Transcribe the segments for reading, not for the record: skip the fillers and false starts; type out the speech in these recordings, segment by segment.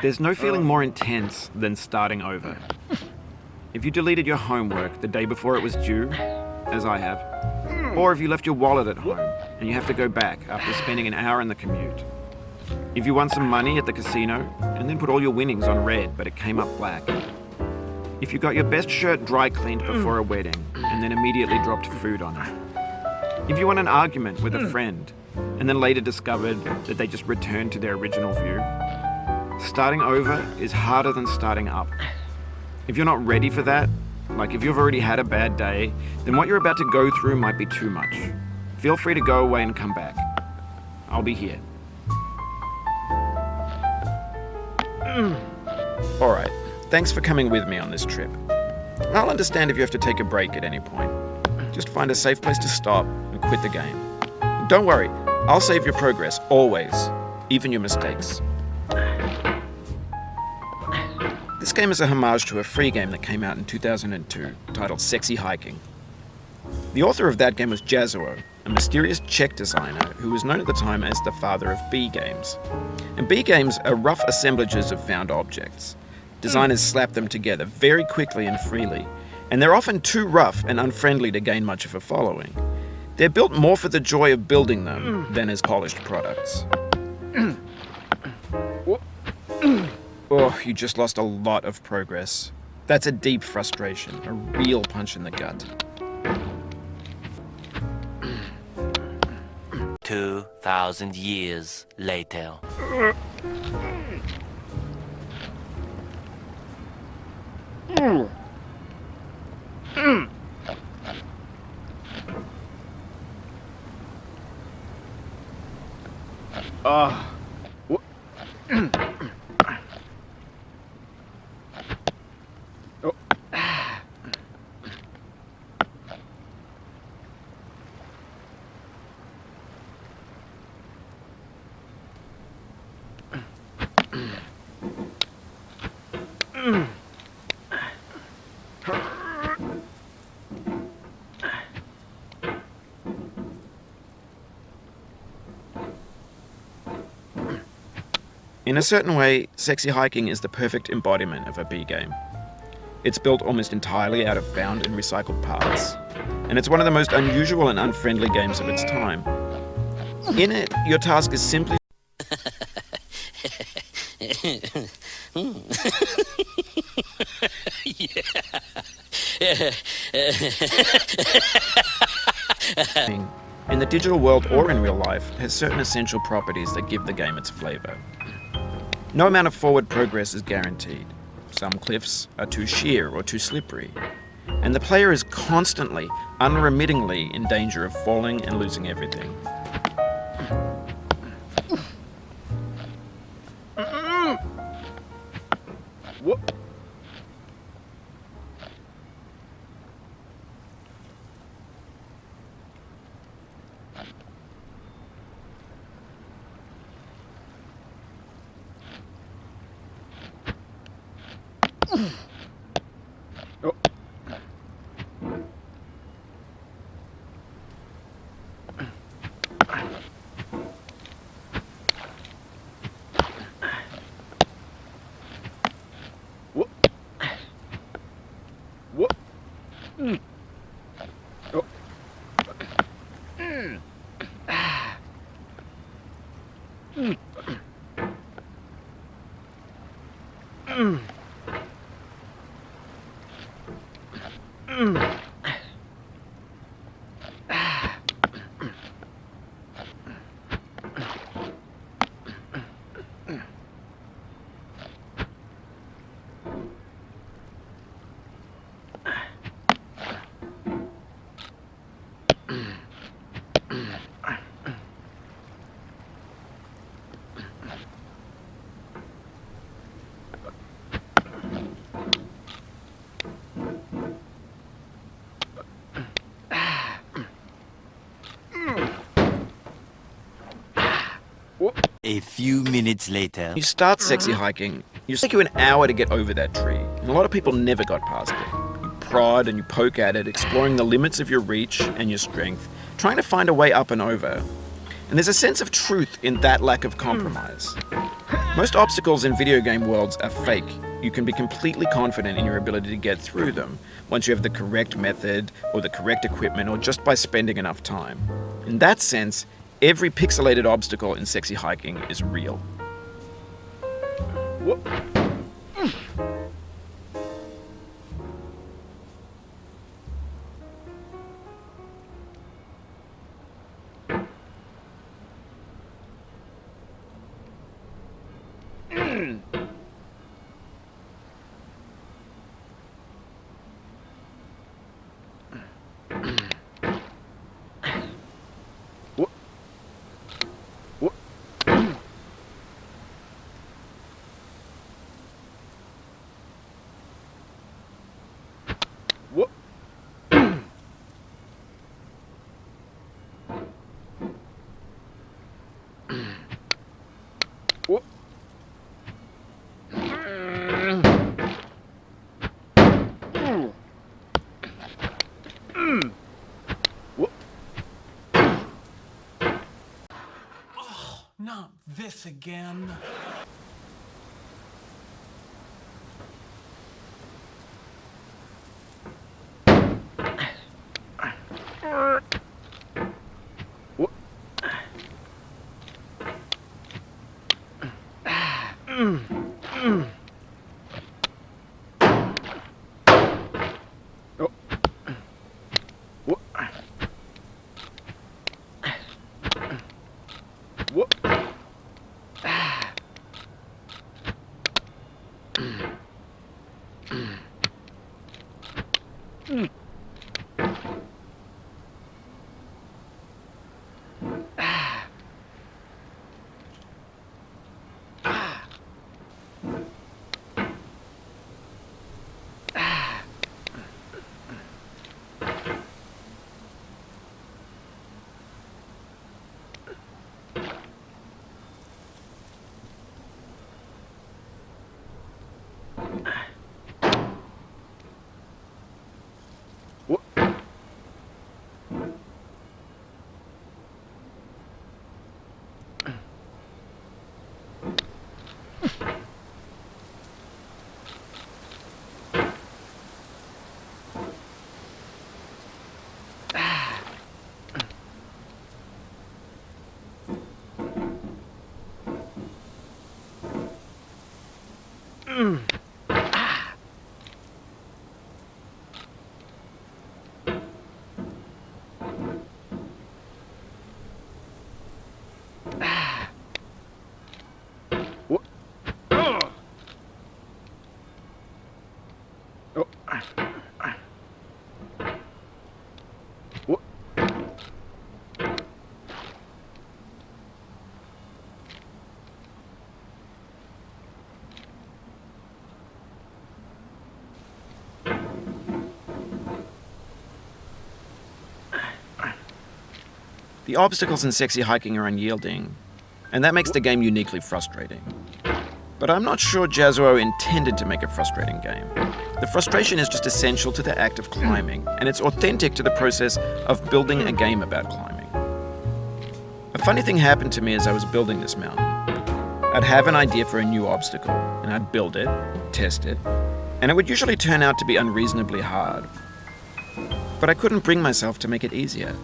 There's no feeling more intense than starting over. If you deleted your homework the day before it was due, as I have, or if you left your wallet at home and you have to go back after spending an hour in the commute. If you won some money at the casino and then put all your winnings on red but it came up black. If you got your best shirt dry cleaned before a wedding and then immediately dropped food on it. If you won an argument with a friend and then later discovered that they just returned to their original view. Starting over is harder than starting up. If you're not ready for that, like if you've already had a bad day, then what you're about to go through might be too much. Feel free to go away and come back. I'll be here. Alright, thanks for coming with me on this trip. I'll understand if you have to take a break at any point. Just find a safe place to stop and quit the game. And don't worry, I'll save your progress, always, even your mistakes. This game is a homage to a free game that came out in 2002, titled Sexy Hiking. The author of that game was Jazzuo, a mysterious Czech designer who was known at the time as the father of B games. And B games are rough assemblages of found objects. Designers slap them together very quickly and freely, and they're often too rough and unfriendly to gain much of a following. They're built more for the joy of building them than as polished products. Oh, you just lost a lot of progress. That's a deep frustration, a real punch in the gut. 2,000 years later. In a certain way, Sexy Hiking is the perfect embodiment of a B game. It's built almost entirely out of found and recycled parts, and it's one of the most unusual and unfriendly games of its time. In it, your task is simply in the digital world or in real life, has certain essential properties that give the game its flavor. No amount of forward progress is guaranteed. Some cliffs are too sheer or too slippery, and the player is constantly, unremittingly in danger of falling and losing everything. A few minutes later. You start sexy hiking, it take you an hour to get over that tree, and a lot of people never got past it. You prod and you poke at it, exploring the limits of your reach and your strength, trying to find a way up and over. And there's a sense of truth in that lack of compromise. Most obstacles in video game worlds are fake. You can be completely confident in your ability to get through them once you have the correct method or the correct equipment or just by spending enough time. In that sense, every pixelated obstacle in sexy hiking is real. Not this again. The obstacles in sexy hiking are unyielding, and that makes the game uniquely frustrating. But I'm not sure Jazzuo intended to make a frustrating game. The frustration is just essential to the act of climbing, and it's authentic to the process of building a game about climbing. A funny thing happened to me as I was building this mountain. I'd have an idea for a new obstacle, and I'd build it, test it, and it would usually turn out to be unreasonably hard. But I couldn't bring myself to make it easier.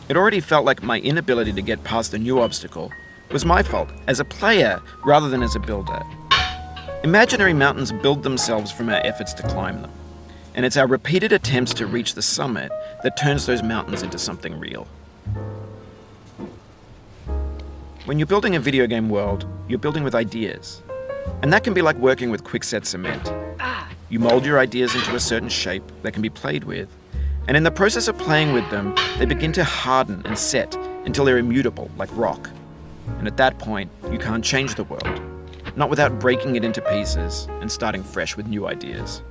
It already felt like my inability to get past the new obstacle was my fault as a player rather than as a builder. Imaginary mountains build themselves from our efforts to climb them, and it's our repeated attempts to reach the summit that turns those mountains into something real. When you're building a video game world, you're building with ideas, and that can be like working with quickset cement. You mold your ideas into a certain shape that can be played with, and in the process of playing with them, they begin to harden and set until they're immutable, like rock. And at that point, you can't change the world, not without breaking it into pieces and starting fresh with new ideas.